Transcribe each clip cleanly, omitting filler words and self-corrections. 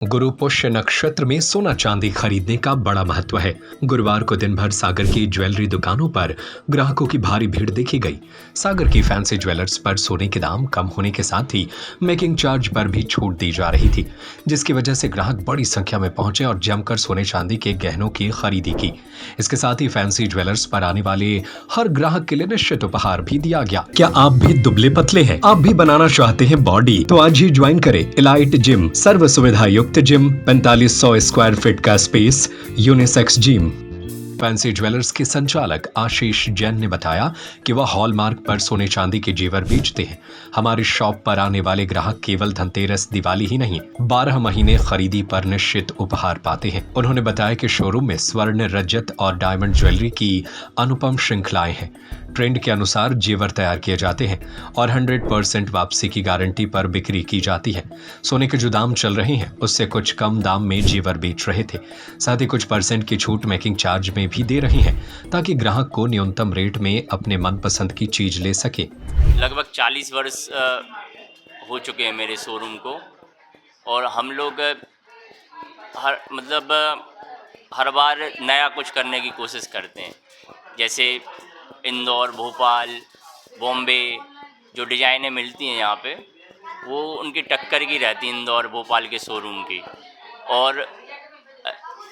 गुरु पुष्य नक्षत्र में सोना चांदी खरीदने का बड़ा महत्व है। गुरुवार को दिन भर सागर की ज्वेलरी दुकानों पर ग्राहकों की भारी भीड़ देखी गई। सागर की फैंसी ज्वेलर्स पर सोने के दाम कम होने के साथ ही मेकिंग चार्ज पर भी छूट दी जा रही थी, जिसकी वजह से ग्राहक बड़ी संख्या में पहुंचे और जमकर सोने चांदी के गहनों की खरीदी की। इसके साथ ही फैंसी ज्वेलर्स पर आने वाले हर ग्राहक के लिए निश्चित उपहार भी दिया गया। क्या आप भी दुबले पतले हैं? आप भी बनाना चाहते हैं बॉडी? तो आज ही ज्वाइन करें इलाइट जिम। सर्व सुविधा युक्त जिम, 4500 स्क्वायर फीट का space, unisex gym. Fancy jewellers के संचालक आशीष जैन ने बताया कि वह हॉलमार्क पर सोने चांदी के जेवर बेचते हैं। हमारी शॉप पर आने वाले ग्राहक केवल धनतेरस, दिवाली ही नहीं, 12 महीने खरीदी पर निश्चित उपहार पाते हैं। उन्होंने बताया कि शोरूम में स्वर्ण, रजत और डायमंड ज्वेलरी की अनुपम श्रृंखलाएं हैं। ट्रेंड के अनुसार जेवर तैयार किए जाते हैं और 100% वापसी की गारंटी पर बिक्री की जाती है। सोने के जो दाम चल रहे हैं उससे कुछ कम दाम में जेवर बेच रहे थे। साथ ही कुछ % की छूट मेकिंग चार्ज में भी दे रहे हैं, ताकि ग्राहक को न्यूनतम रेट में अपने मनपसंद की चीज ले सके। लगभग 40 वर्ष हो चुके हैं मेरे शोरूम को, और हम लोग हर बार नया कुछ करने की कोशिश करते हैं। जैसे इंदौर, भोपाल, बॉम्बे जो डिज़ाइनें मिलती हैं यहाँ पे, वो उनकी टक्कर की रहती है इंदौर, भोपाल के शोरूम की। और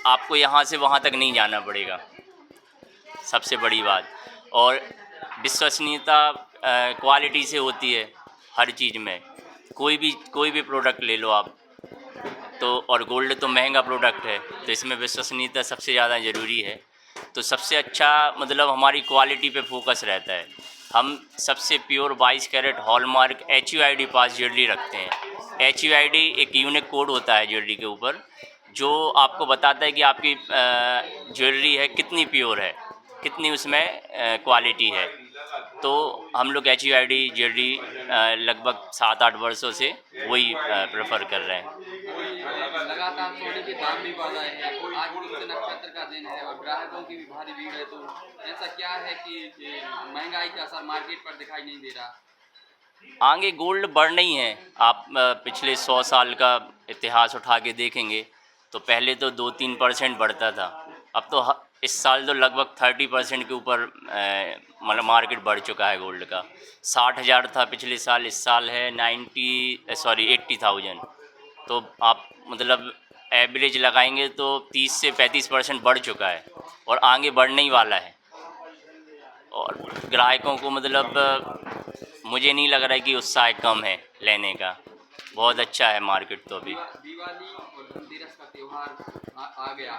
आपको यहाँ से वहाँ तक नहीं जाना पड़ेगा, सबसे बड़ी बात। और विश्वसनीयता क्वालिटी से होती है हर चीज़ में। कोई भी प्रोडक्ट ले लो आप तो, और गोल्ड तो महंगा प्रोडक्ट है, तो इसमें विश्वसनीयता सबसे ज़्यादा ज़रूरी है। तो सबसे अच्छा हमारी क्वालिटी पे फोकस रहता है। हम सबसे प्योर 22 कैरेट हॉलमार्क HUID पास ज्वेलरी रखते हैं। HUID एक यूनिक कोड होता है ज्वेलरी के ऊपर, जो आपको बताता है कि आपकी ज्वेलरी है कितनी प्योर है, कितनी उसमें क्वालिटी है। तो हम लोग HUID ज्वेलरी लगभग 7-8 वर्षों से वही प्रेफर कर रहे हैं। लगातार सोने के दाम भी बढ़ रहे हैं, आज पुष्य नक्षत्र का दिन है और ग्राहकों की भी भारी भीड़ है, तो ऐसा क्या है कि महंगाई का असर मार्केट पर दिखाई नहीं दे रहा? आगे गोल्ड बढ़ना ही है। आप पिछले 100 साल का इतिहास उठा के देखेंगे तो पहले तो 2-3% बढ़ता था। अब तो इस साल तो लगभग 30% के ऊपर मार्केट बढ़ चुका है गोल्ड का। 60,000 था पिछले साल, इस साल है 80,000। तो आप एवरेज लगाएंगे तो 30 से 35% बढ़ चुका है और आगे बढ़ने ही वाला है। और ग्राहकों को मुझे नहीं लग रहा है कि उत्साह कम है लेने का। बहुत अच्छा है मार्केट। तो अभी दिवाली और धनतेरस का त्यौहार आ गया है,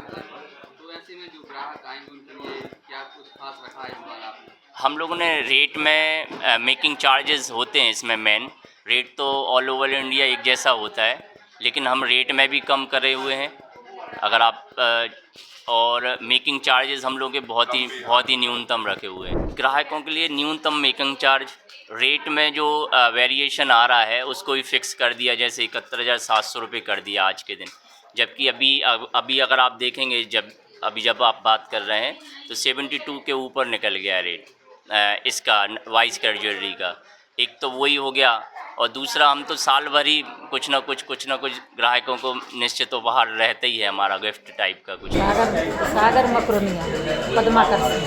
तो ऐसे में जो ग्राहक आएंगे उनके लिए क्या कुछ खास रखा है इस बार आपने? हम लोगों ने रेट में मेकिंग चार्जेस होते हैं इसमें। मेन रेट तो ऑल ओवर इंडिया एक जैसा होता है, लेकिन हम रेट में भी कम करे हुए हैं। अगर आप और मेकिंग चार्जेस हम लोग के बहुत ही न्यूनतम रखे हुए हैं। ग्राहकों के लिए न्यूनतम मेकिंग चार्ज रेट में जो वेरिएशन आ रहा है उसको भी फिक्स कर दिया, जैसे 71,700 रुपये कर दिया आज के दिन। जबकि अभी अगर आप देखेंगे, जब आप बात कर रहे हैं तो 72 के ऊपर निकल गया रेट इसका 22 कैरेट ज्वेलरी का। एक तो वही हो गया, और दूसरा हम तो साल भर ही कुछ ना कुछ ग्राहकों को निश्चित उपहार रहता ही है हमारा, गिफ्ट टाइप का कुछ। सागर मकरोनिया पद्माकर से।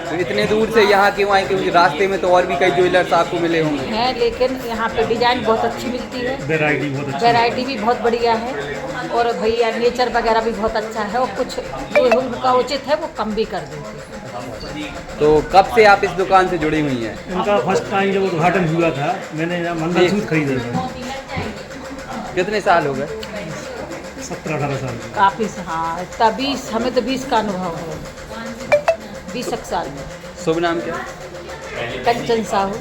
तो इतने दूर से यहाँ क्यों आए? क्योंकि रास्ते में तो और भी कई ज्वेलर्स आपको मिले होंगे। हैं, लेकिन यहाँ पे डिजाइन बहुत अच्छी मिलती है, वैरायटी भी बहुत बढ़िया है, और भैया नेचर वगैरह भी बहुत अच्छा है, और कुछ जो उनका उचित है वो कम भी कर देते हैं। तो कब से आप इस दुकान से जुड़ी हुई हैं? इनका फर्स्ट टाइम जब उद्घाटन हुआ था, मैंने यहाँ मंगलसूत्र खरीदा था। कितने साल हो गए? 17-18 साल। काफ़ी हाँ, इतना 20, हमें तो 20 का अनुभव है, 20 साल में। शुभ नाम क्या? कंचन साहू,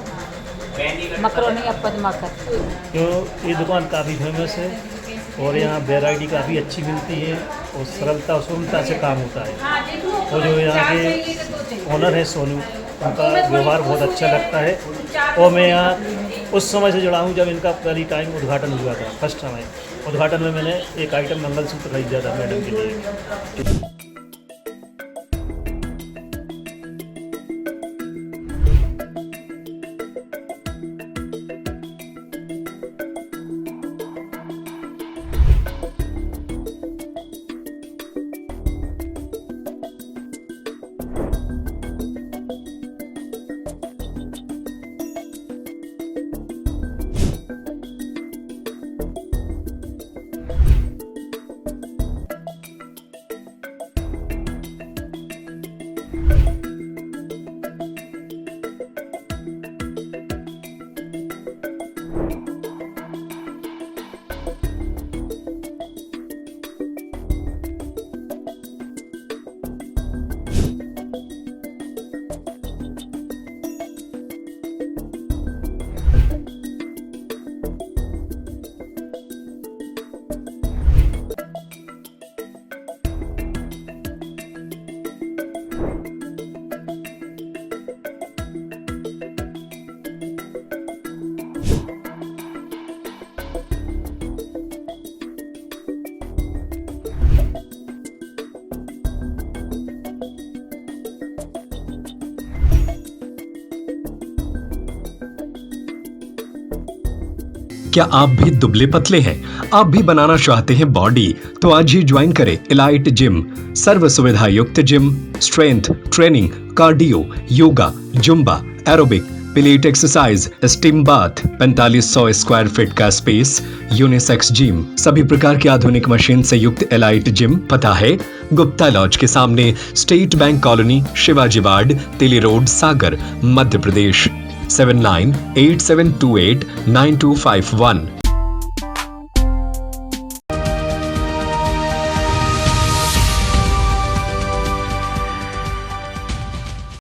मकरोनिया पद्माकर। तो ये दुकान काफ़ी फेमस है और यहाँ वैरायटी काफ़ी अच्छी मिलती है और सरलता और सुगमता से काम होता है। और जो यहाँ के ओनर है सोनू, उनका व्यवहार बहुत अच्छा लगता है। और मैं यहाँ उस समय से जुड़ा हूँ जब इनका पहली टाइम उद्घाटन हुआ था। फर्स्ट टाइम उद्घाटन में मैंने एक आइटम मंगलसूत्र खरीदा था मैडम के लिए। क्या आप भी दुबले पतले हैं? आप भी बनाना चाहते हैं बॉडी? तो आज ही ज्वाइन करें एलाइट जिम। सर्व सुविधा युक्त gym, strength training, cardio, yoga, Zumba, aerobic, pellet exercise, steam bath, 4500 square feet का स्पेस, यूनिसेक्स जिम, सभी प्रकार की आधुनिक मशीन से युक्त एलाइट जिम। पता है गुप्ता लॉज के सामने, state bank colony, Shivaji ward, तिली रोड, सागर, मध्य प्रदेश। 7987289251